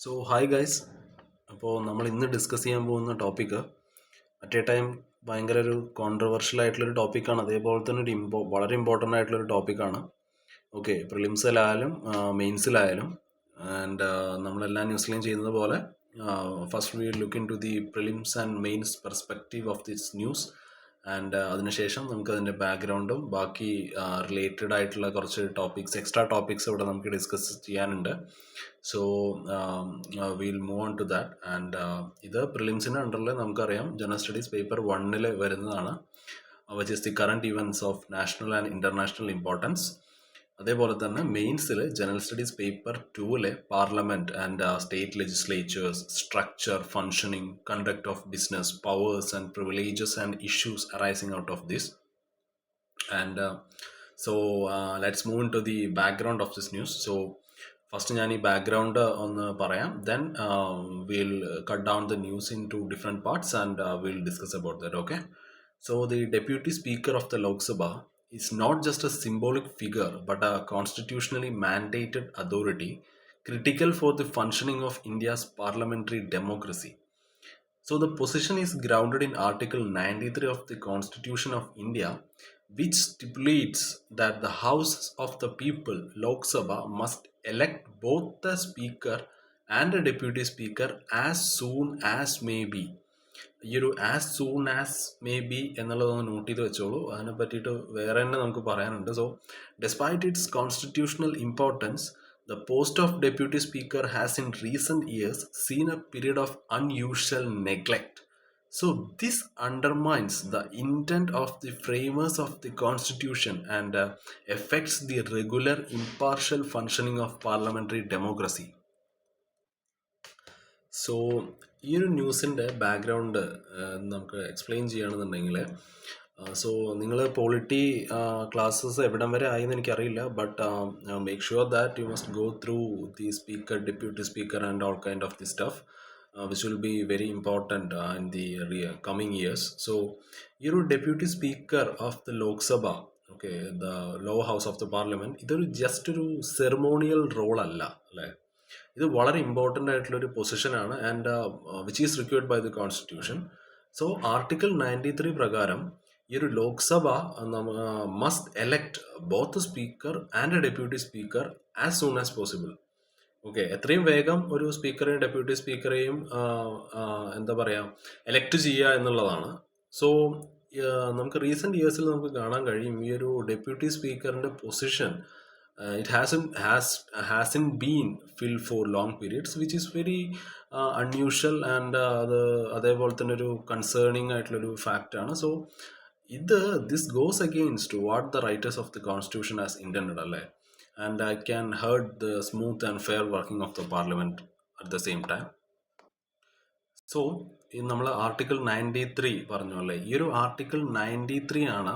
So hi guys. അപ്പോൾ നമ്മൾ ഇന്ന് ഡിസ്കസ് ചെയ്യാൻ പോകുന്ന ടോപ്പിക്ക് അറ്റ് എ ടൈം ഭയങ്കര ഒരു കോൺട്രവേഴ്ഷ്യൽ ആയിട്ടുള്ളൊരു ടോപ്പിക്കാണ്. അതേപോലെ തന്നെ വളരെ ഇമ്പോർട്ടൻ്റ് ആയിട്ടുള്ളൊരു ടോപ്പിക്കാണ്. ഓക്കെ, പ്രിലിംസിലായാലും മെയിൻസിലായാലും ആൻഡ് നമ്മളെല്ലാ ന്യൂസിലെയും ചെയ്യുന്നത് പോലെ first we look in to the prelims and mains perspective of this news and അതിനുശേഷം നമുക്ക് അതിൻ്റെ ബാക്ക്ഗ്രൗണ്ടും ബാക്കി റിലേറ്റഡ് ആയിട്ടുള്ള കുറച്ച് എക്സ്ട്രാ ടോപ്പിക്സ് ഇവിടെ നമുക്ക് ഡിസ്കസ് ചെയ്യാനുണ്ട്. So will move on to that. And ഇത് പ്രിലിംസിൻ്റെ അണ്ടറിൽ നമുക്കറിയാം ജനറൽ സ്റ്റഡീസ് പേപ്പർ 1 വരുന്നതാണ്, which is the current events of national and international importance. അതേപോലെ തന്നെ മെയിൻസിൽ general studies paper 2 parliament and state legislatures, structure, functioning, conduct of business, powers and privileges and issues arising out of this. And let's move in to the background of this news. So first ഞാൻ ഈ background ഒന്ന് പറയാം, then will cut down the news into different parts and will discuss about that. Okay, so the Deputy Speaker of the Lok Sabha is not just a symbolic figure but a constitutionally mandated authority critical for the functioning of India's parliamentary democracy. So the position is grounded in Article 93 of the Constitution of India, which stipulates that the House of the People, Lok Sabha, must elect both the Speaker and a Deputy Speaker as soon as may be. ഈ ഒരു as soon as may be എന്നുള്ളതൊന്ന് note ചെയ്ത് വെച്ചോളൂ. അതിനെ പറ്റിയിട്ട് വേറെ തന്നെ നമുക്ക് പറയാനുണ്ട്. So despite its constitutional importance, the post of Deputy Speaker has in recent years seen a period of unusual neglect. So this undermines the intent of the framers of the Constitution and affects the regular impartial functioning of parliamentary democracy. So ഈ ഒരു ന്യൂസിൻ്റെ background നമുക്ക് explain ചെയ്യുകയാണെന്നുണ്ടെങ്കിൽ, so നിങ്ങൾ polity classes എവിടം വരെ ആയെന്ന് എനിക്കറിയില്ല, but make sure that you must go through the speaker, deputy speaker and all kind of the stuff which will be very important in the coming years. So ഈ ഒരു deputy speaker of the Lok Sabha, okay, the law house of the parliament, ഇതൊരു just ഒരു ceremonial role അല്ല, അല്ലേ? ഇത് വളരെ important ആയിട്ടുള്ളൊരു പൊസിഷനാണ് and which is required by the constitution. So article 93 പ്രകാരം ഈ ഒരു Lok Sabha must elect both speaker and A deputy speaker as soon as possible. Okay, എത്രയും വേഗം ഒരു സ്പീക്കറെയും ഡെപ്യൂട്ടി സ്പീക്കറെയും എന്താ പറയുക, എലക്ട് ചെയ്യുക എന്നുള്ളതാണ്. സോ നമുക്ക് റീസെൻറ്റ് ഇയേഴ്സിൽ നമുക്ക് കാണാൻ കഴിയും ഈ ഒരു ഡെപ്യൂട്ടി സ്പീക്കറിൻ്റെ position it hasn't been filled for long periods, which is very unusual and അത് അതേപോലെ തന്നെ ഒരു കൺസേണിങ് ആയിട്ടുള്ളൊരു ഫാക്റ്റാണ്. So this goes against what the writers of the constitution has intended, അല്ലേ? And I can hurt the smooth and fair working of the parliament at the same time. So നമ്മൾ article 93 പറഞ്ഞു, അല്ലേ? ഈ ഒരു article 93 ആണ്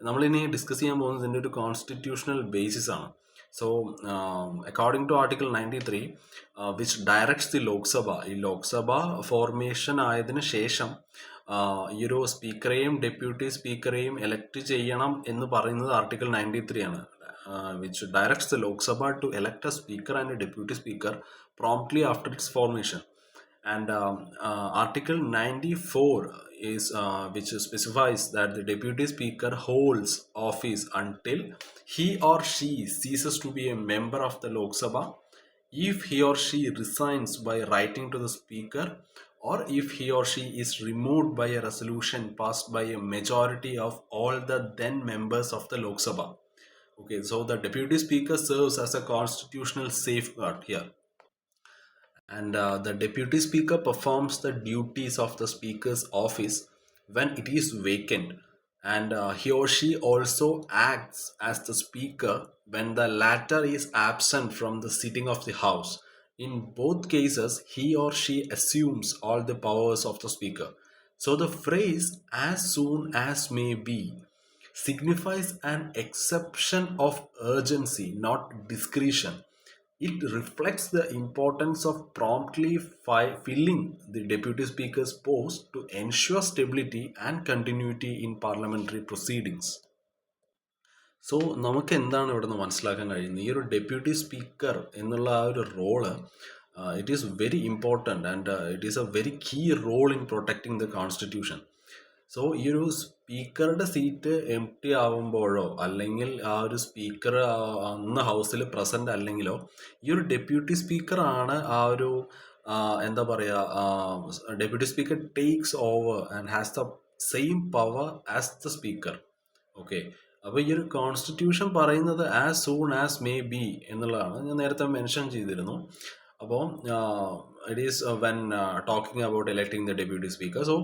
നമ്മളിനി discuss ചെയ്യാൻ പോകുന്നത്. ഇതിൻ്റെ ഒരു കോൺസ്റ്റിറ്റ്യൂഷണൽ ബേസിസ് ആണ്. So according to article 93 which directs the Lok Sabha, ഈ ലോക്സഭ ഫോർമേഷൻ ആയതിനു ശേഷം ഈ ഒരു സ്പീക്കറെയും ഡെപ്യൂട്ടി സ്പീക്കറെയും എലക്ട് ചെയ്യണം എന്ന് പറയുന്നത് ആർട്ടിക്കിൾ 93 ആണ്, which directs the Lok Sabha to elect A speaker and A deputy speaker promptly after its formation. And Article 94 is which specifies that the deputy speaker holds office until he or she ceases to be a member of the Lok Sabha, if he or she resigns by writing to the speaker, or if he or she is removed by a resolution passed by a majority of all the then members of the Lok Sabha. Okay, so the deputy speaker serves as a constitutional safeguard here. And the deputy speaker performs the duties of the speaker's office when it is vacant, and he or she also acts as the speaker when the latter is absent from the sitting of the house. In both cases, he or she assumes all the powers of the speaker. So the phrase as soon as may be signifies an exception of urgency, not discretion. It reflects the importance of promptly filling the deputy speaker's post to ensure stability and continuity in parliamentary proceedings. So നമുക്ക് എന്താണ് ഇവിടെ നിന്ന് മനസ്സിലാക്കാൻ കഴിയുന്നത്? ഈ ഒരു deputy speaker എന്നുള്ള ആ ഒരു role It is very important, and it is a very key role in protecting the constitution. So ഈ ഒരു സ്പീക്കറുടെ സീറ്റ് എം ടി ആവുമ്പോഴോ അല്ലെങ്കിൽ ആ ഒരു സ്പീക്കർ അന്ന് ഹൗസിൽ പ്രസന്റ് അല്ലെങ്കിലോ ഈ ഒരു ഡെപ്യൂട്ടി സ്പീക്കറാണ് ആ ഒരു എന്താ പറയുക, deputy speaker takes over and has the same power as the speaker. Okay, അപ്പോൾ ഈ ഒരു കോൺസ്റ്റിറ്റ്യൂഷൻ പറയുന്നത് as soon as may be എന്നുള്ളതാണ്. ഞാൻ നേരത്തെ മെൻഷൻ ചെയ്തിരുന്നു. അപ്പോൾ it is when talking about electing the deputy speaker. So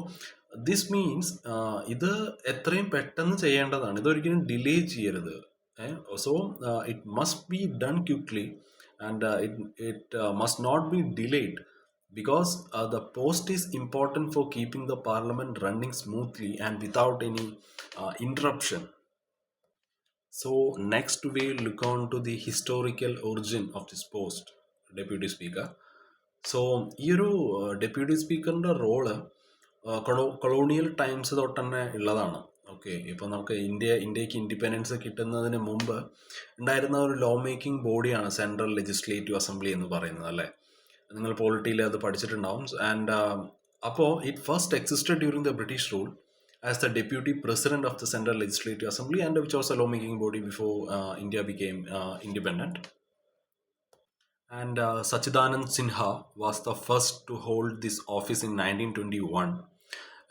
this means ഇത് എത്രയും പെട്ടെന്ന് ചെയ്യേണ്ടതാണ്, ഇതൊരിക്കലും ഡിലേ ചെയ്യരുത്. So it must be done quickly and it must not be delayed because the post is important for keeping the parliament running smoothly and without any interruption. So next we look on to the historical origin of this post, deputy speaker. So ഈ ഒരു deputy സ്പീക്കറിൻ്റെ role colonial times തൊട്ട് തന്നെ ഉള്ളതാണ്. Okay, ഇപ്പോൾ നമുക്ക് ഇന്ത്യക്ക് independence കിട്ടുന്നതിന് മുമ്പ് ഉണ്ടായിരുന്ന ഒരു ലോ മേക്കിംഗ് ബോഡിയാണ് സെൻട്രൽ ലെജിസ്ലേറ്റീവ് അസംബ്ലി എന്ന് പറയുന്നത്, അല്ലേ? നിങ്ങൾ പോളിറ്റിയിൽ അത് പഠിച്ചിട്ടുണ്ടാവും. ആൻഡ് അപ്പോൾ it first existed during the British rule as the deputy president of the central legislative assembly and which was a law making body before India became independent. And Sachidanand Sinha was the first to hold this office in 1921.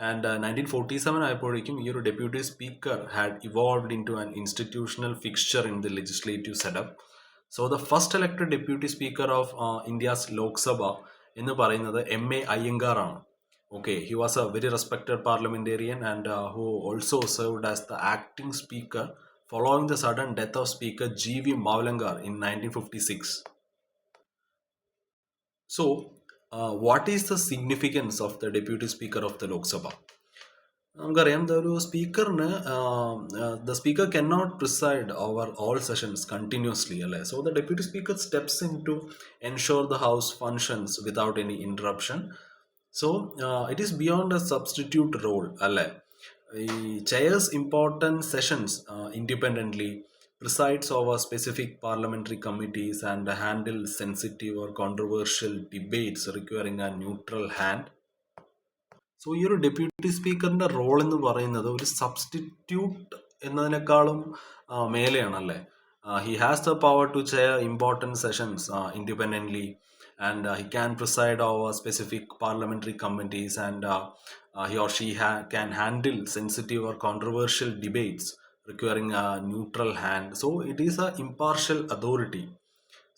And 1947 ആയപ്പോഴേക്കും ഈ ഒരു deputy speaker had evolved in to an institutional fixture in the legislative setup. So the first elected deputy speaker of India's Lok Sabha എന്ന് പറയുന്നത് M.A. Iyengar ആണ്. Okay, he was A very respected parliamentarian and who also served as the acting speaker following the sudden death of speaker G.V. Mavlankar in 1956. So, what is the significance of the Deputy Speaker of the Lok Sabha? നമുക്കറിയാം, ഒരു സ്പീക്കറിന് the speaker can not preside over all sessions continuously, അല്ലേ? So the deputy speaker steps in to ensure the house functions without any interruption. So it is beyond a substitute role, അല്ലേ? ഈ chairs important sessions independently, presides over specific parliamentary committees and handle sensitive or controversial debates requiring a neutral hand. സോ ഈ ഒരു deputy സ്പീക്കറിൻ്റെ role എന്ന് പറയുന്നത് ഒരു substitute എന്നതിനേക്കാളും മേലെയാണല്ലേ. He has the power to chair important sessions independently and he can preside over specific parliamentary committees and he or she can handle sensitive or controversial debates requiring a neutral hand. So it is an impartial authority.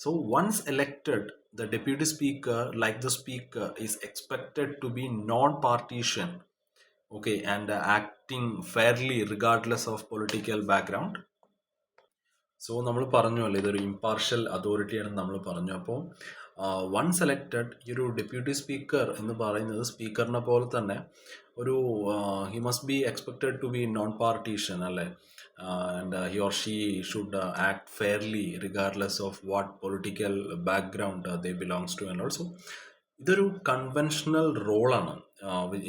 So once elected, the deputy speaker, like the speaker, is expected to be non-partisan, okay, and acting fairly regardless of political background. So നമ്മൾ പറഞ്ഞു അല്ലേ, ഇതൊരു impartial അതോറിറ്റിയാണെന്ന് നമ്മൾ പറഞ്ഞു. അപ്പോൾ once elected ഈ ഒരു deputy speaker എന്ന് പറയുന്നത് സ്പീക്കറിനെ പോലെ തന്നെ ഒരു he must be expected to be non partisan, അല്ലേ? And he or she should act fairly regardless of what political background they belongs to. And also ഇതൊരു കൺവെൻഷണൽ റോളാണ്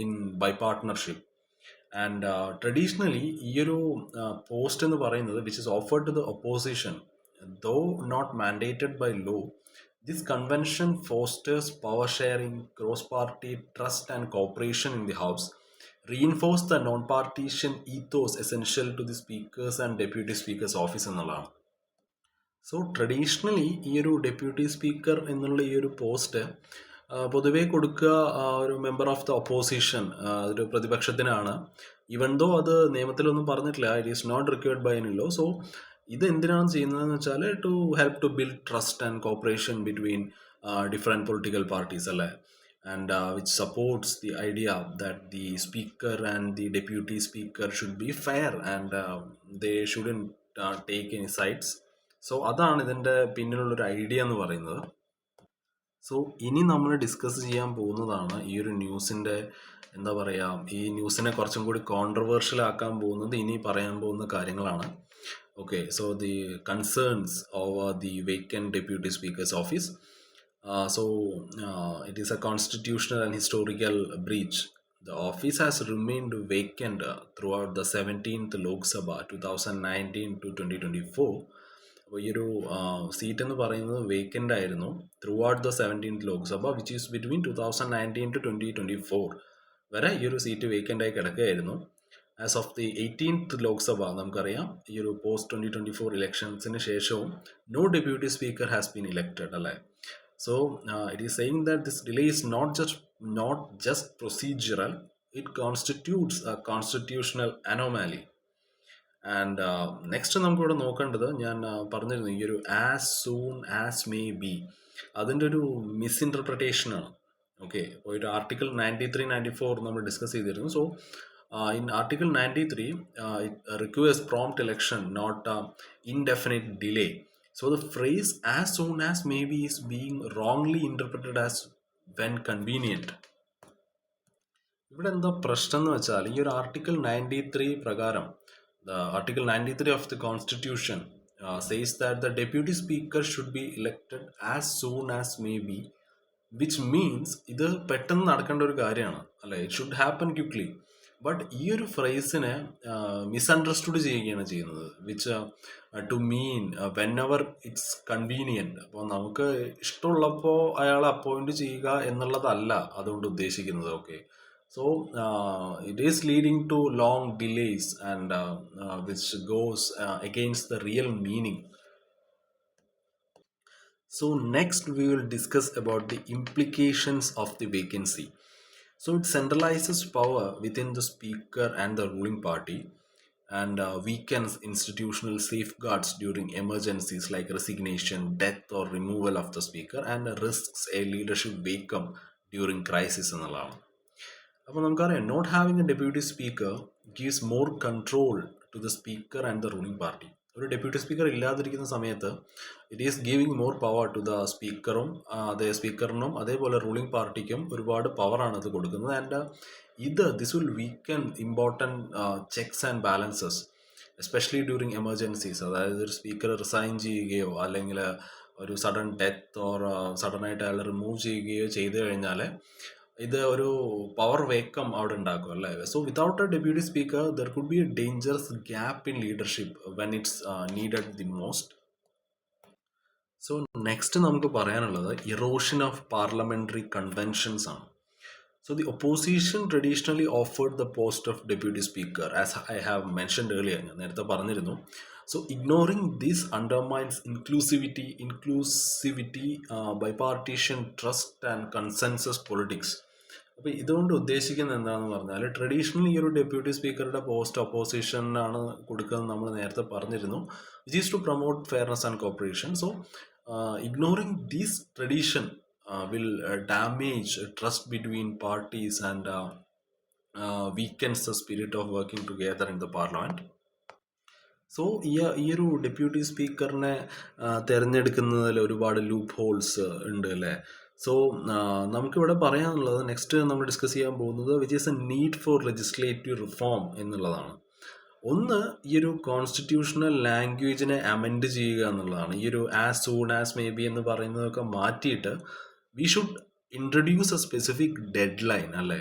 in by partnership. And traditionally ഈ ഒരു post എന്ന് പറയുന്നത് which is offered to the opposition, though not mandated by law. This convention fosters power sharing, cross party trust and cooperation in the house, reinforce the non partition ethos essential to the speakers and deputy speakers office എന്നുള്ളതാണ്. So traditionally ഈ ഒരു deputy speaker എന്നുള്ള ഈ ഒരു post പൊതുവേ കൊടുക്കുക ഒരു member of the opposition, ഒരു പ്രതിപക്ഷത്തിനാണ്. ഈവൻ ദോ അത് നിയമത്തിലൊന്നും പറഞ്ഞിട്ടില്ല, it is not required by any law. So ഇത് എന്തിനാണ് ചെയ്യുന്നതെന്ന് വെച്ചാൽ to help to build trust and cooperation between different political parties, അല്ലേ? And which supports the idea that the speaker and the deputy speaker should be fair and they shouldn't take any sides. So അതാണ് ഇതിൻ്റെ പിന്നിലുള്ളൊരു idea എന്ന് പറയുന്നത്. So ഇനി നമ്മൾ discuss ചെയ്യാൻ പോകുന്നതാണ് ഈ ഒരു ന്യൂസിൻ്റെ എന്താ പറയുക, ഈ ന്യൂസിനെ കുറച്ചും കൂടി കോൺട്രവേഴ്ഷ്യൽ ആക്കാൻ പോകുന്നത് ഇനി പറയാൻ പോകുന്ന കാര്യങ്ങളാണ്. Okay, so the concerns over the vacant deputy speakers office. So it is a constitutional and historical breach. The office has remained vacant throughout the 17th Lok Sabha 2019 to 2024, അപ്പോൾ ഈ ഒരു സീറ്റ് എന്ന് പറയുന്നത് വേക്കൻ്റ് ആയിരുന്നു through out the 17th Lok Sabha, which is between 2019 to 2024 വരെ ഈ ഒരു seat vacant ആയി കിടക്കുകയായിരുന്നു. As of the 18th Lok Sabha നമുക്കറിയാം ഈ ഒരു പോസ്റ്റ് 2024 ഇലക്ഷൻസിന് ശേഷവും no deputy speaker has been elected അല്ലേ. So it is saying that this delay is not just procedural, it constitutes a constitutional anomaly. And next നമുക്കിവിടെ നോക്കേണ്ടത് ഞാൻ പറഞ്ഞിരുന്നു ഈ ഒരു as soon as may B അതിൻ്റെ ഒരു മിസ്ഇൻറ്റർപ്രിട്ടേഷനാണ്. ഓക്കെ, അപ്പോൾ ഒരു ആർട്ടിക്കിൾ 93-94 നമ്മൾ ഡിസ്കസ് ചെയ്തിരുന്നു. So in article 93 it requires prompt election, not indefinite delay. So the phrase as soon as maybe is being wrongly interpreted as when convenient. ഇവിടെ എന്താ പ്രശ്നം എന്ന് വെച്ചാൽ ഈ ഒരു ആർട്ടിക്കിൾ 93 പ്രകാരം the article 93 of the constitution says that the deputy speaker should be elected as soon as may be, which means ഇത് പെട്ടെന്ന് നടക്കേണ്ട ഒരു കാര്യമാണ് അല്ലെ, it should happen quickly. But ഈ ഒരു ഫ്രേസിനെ മിസ്അണ്ടർസ്റ്റുഡ് ചെയ്യുകയാണ് ചെയ്യുന്നത്, which to mean whenever it's convenient. അപ്പോൾ നമുക്ക് ഇഷ്ടമുള്ളപ്പോൾ അയാളെ അപ്പോയിൻറ്റ് ചെയ്യുക എന്നുള്ളതല്ല അതുകൊണ്ട് ഉദ്ദേശിക്കുന്നത്. Okay, so it is leading to long delays and which goes against the real meaning. So next we will discuss about the implications of the vacancy. So it centralizes power within the speaker and the ruling party, and weakens institutional safeguards during emergencies like resignation, death or removal of the speaker, and risks a leadership vacuum during crisis എന്നുള്ളതാണ്. അപ്പോൾ നമുക്കറിയാം not having a deputy speaker gives more control to the speaker and the ruling party. ഒരു deputy speaker ഇല്ലാതിരിക്കുന്ന സമയത്ത് it is giving more power to the സ്പീക്കറിനും അതേപോലെ ruling പാർട്ടിക്കും ഒരുപാട് പവറാണ് അത് കൊടുക്കുന്നത്. And this will weaken important checks and balances especially during emergencies. അതായത് ഒരു സ്പീക്കർ റിസൈൻ ചെയ്യുകയോ അല്ലെങ്കിൽ ഒരു സഡൻ ഡെത്ത് ഓർ സഡനായിട്ട് അയാൾ റിമൂവ് ചെയ്യുകയോ ചെയ്തു കഴിഞ്ഞാൽ ഇത് ഒരു പവർ വേക്കം അവിടെ ഉണ്ടാക്കും അല്ലേ. So without A deputy speaker there could be A dangerous gap in leadership when it's needed the most. So next നമുക്ക് പറയാനുള്ളത് ഇറോഷൻ ഓഫ് പാർലമെന്ററി കൺവെൻഷൻസ് ആണ്. So the opposition traditionally offered the post of deputy speaker, as I have mentioned earlier. ഞാൻ നേരത്തെ പറഞ്ഞിരുന്നു. So ignoring this undermines inclusivity, bipartisan trust and consensus politics. അപ്പോൾ ഇതുകൊണ്ട് ഉദ്ദേശിക്കുന്നത് എന്താണെന്ന് പറഞ്ഞാൽ ട്രഡീഷണലി ഈ ഒരു ഡെപ്യൂട്ടി സ്പീക്കറുടെ പോസ്റ്റ് ഒപ്പോസിഷനാണ് കൊടുക്കുന്നത് നമ്മൾ നേരത്തെ പറഞ്ഞിരുന്നു, which is to promote fairness and cooperation. So ignoring this tradition will damage trust between parties and weakens the spirit of working together in the parliament. So ഈ ഒരു ഡെപ്യൂട്ടി സ്പീക്കറിനെ തിരഞ്ഞെടുക്കുന്നതിൽ ഒരുപാട് ലൂപ്പ് ഹോൾസ് ഉണ്ട് അല്ലേ. സോ നമുക്കിവിടെ പറയാനുള്ളത് next നമ്മൾ discuss ചെയ്യാൻ പോകുന്നത് which is A need for legislative reform എന്നുള്ളതാണ്. ഒന്ന്, ഈ ഒരു കോൺസ്റ്റിറ്റ്യൂഷണൽ ലാംഗ്വേജിനെ അമെൻഡ് ചെയ്യുക എന്നുള്ളതാണ്. ഈ ഒരു as soon as may B എന്ന് പറയുന്നതൊക്കെ മാറ്റിയിട്ട് V should introduce a specific dead line അല്ലേ.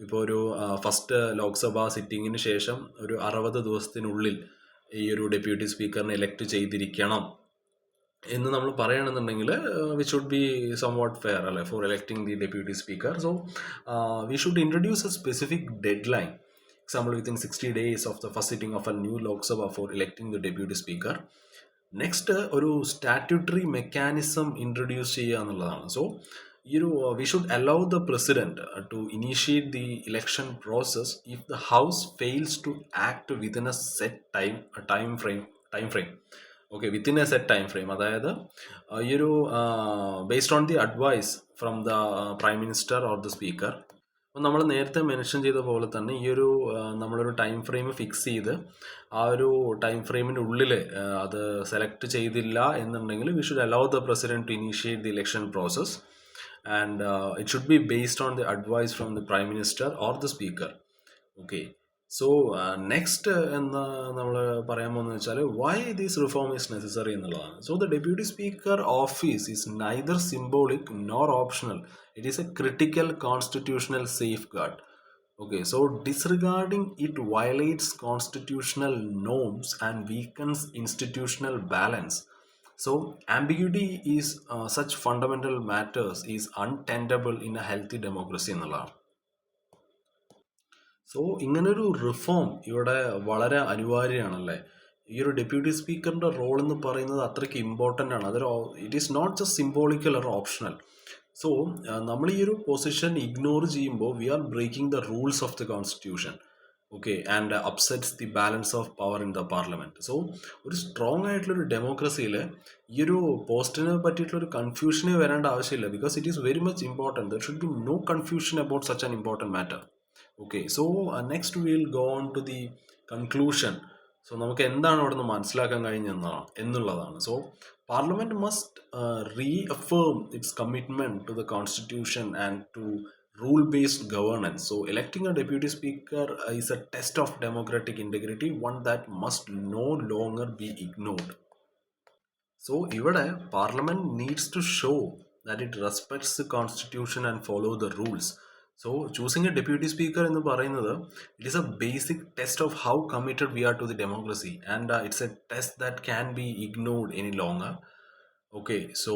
ഇപ്പോൾ ഒരു ഫസ്റ്റ് ലോക്സഭാ സിറ്റിങ്ങിന് ശേഷം ഒരു 60 ദിവസത്തിനുള്ളിൽ ഈ ഒരു ഡെപ്യൂട്ടി സ്പീക്കറിനെ എലക്ട് ചെയ്തിരിക്കണം എന്ന് നമ്മൾ പറയുകയാണെന്നുണ്ടെങ്കിൽ we should be somewhat fair അല്ലേ for electing the deputy speaker. So we should introduce a specific deadline. Example, within 60 days of the first sitting of a new Lok Sabha for electing the deputy speaker. Next, ഒരു statutory mechanism introduce ചെയ്യുക എന്നുള്ളതാണ്. So we should allow the president to initiate the election process if the house fails to act within a set time frame. Okay, within a set time frame. അതായത് based on the advice from the prime minister or the speaker. അപ്പോൾ നമ്മൾ നേരത്തെ mention ചെയ്ത പോലെ തന്നെ ഈ ഒരു നമ്മളൊരു ടൈം ഫ്രെയിം ഫിക്സ് ചെയ്ത് ആ ഒരു ടൈം ഫ്രെയിമിൻ്റെ ഉള്ളിൽ അത് സെലക്ട് ചെയ്തില്ല എന്നുണ്ടെങ്കിൽ we should allow the president to initiate the election process and it should be based on the advice from the prime minister or the speaker. Okay, so next എന്ന് നമ്മൾ പറയാൻ പോകുന്നത് വെച്ചാൽ why this reform is necessary എന്നുള്ളതാണ്. So the deputy speaker office is neither symbolic nor optional. It is a critical constitutional safeguard. Okay, so disregarding it violates constitutional norms and weakens institutional balance. So ambiguity is such fundamental matters is untenable in a healthy democracy എന്നുള്ളതാണ്. So ഇങ്ങനൊരു reform ഇവിടെ വളരെ അനിവാര്യമാണല്ലേ. ഈ ഒരു deputy സ്പീക്കറിൻ്റെ role എന്ന് പറയുന്നത് അത്രയ്ക്ക് ഇമ്പോർട്ടൻ്റ് ആണ്. അതൊരു it is not just symbolical or optional. So നമ്മൾ ഈ ഒരു പൊസിഷൻ ഇഗ്നോർ ചെയ്യുമ്പോൾ we are breaking the rules of the constitution. Okay, and upsets the balance of power in the parliament. So ഒരു സ്ട്രോങ് ആയിട്ടുള്ളൊരു ഡെമോക്രസിയിൽ ഈ ഒരു പോസ്റ്റിനെ പറ്റിയിട്ടുള്ളൊരു കൺഫ്യൂഷനേ വരേണ്ട ആവശ്യമില്ല. Because it is very much important. There should be no confusion about such an important matter. Okay, so next will go on to the conclusion. So നമുക്ക് എന്താണ് അവിടെ നിന്ന് മനസ്സിലാക്കാൻ കഴിഞ്ഞെന്നാണ് എന്നുള്ളതാണ്. So parliament must reaffirm its commitment to the constitution and to rule based governance. So electing a deputy speaker is a test of democratic integrity, one that must no longer be ignored. So ഇവിടെ parliament needs to show that it respects the constitution and follow the rules. So choosing a deputy speaker എന്ന് പറയുന്നത് it is a basic test of how committed we are to the democracy, and it's a test that can be ignored any longer. Okay, so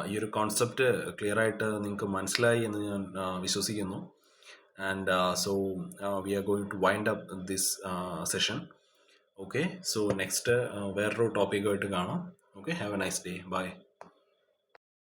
ഈ ഒരു concept clear ആയിട്ട് നിങ്ങൾക്ക് മനസ്സിലായി എന്ന് ഞാൻ വിശ്വസിക്കുന്നു. And so we are going to wind up this session. Okay, so next വേറൊരു ടോപ്പിക്കുമായിട്ട് കാണാം. Okay, have a nice day. By.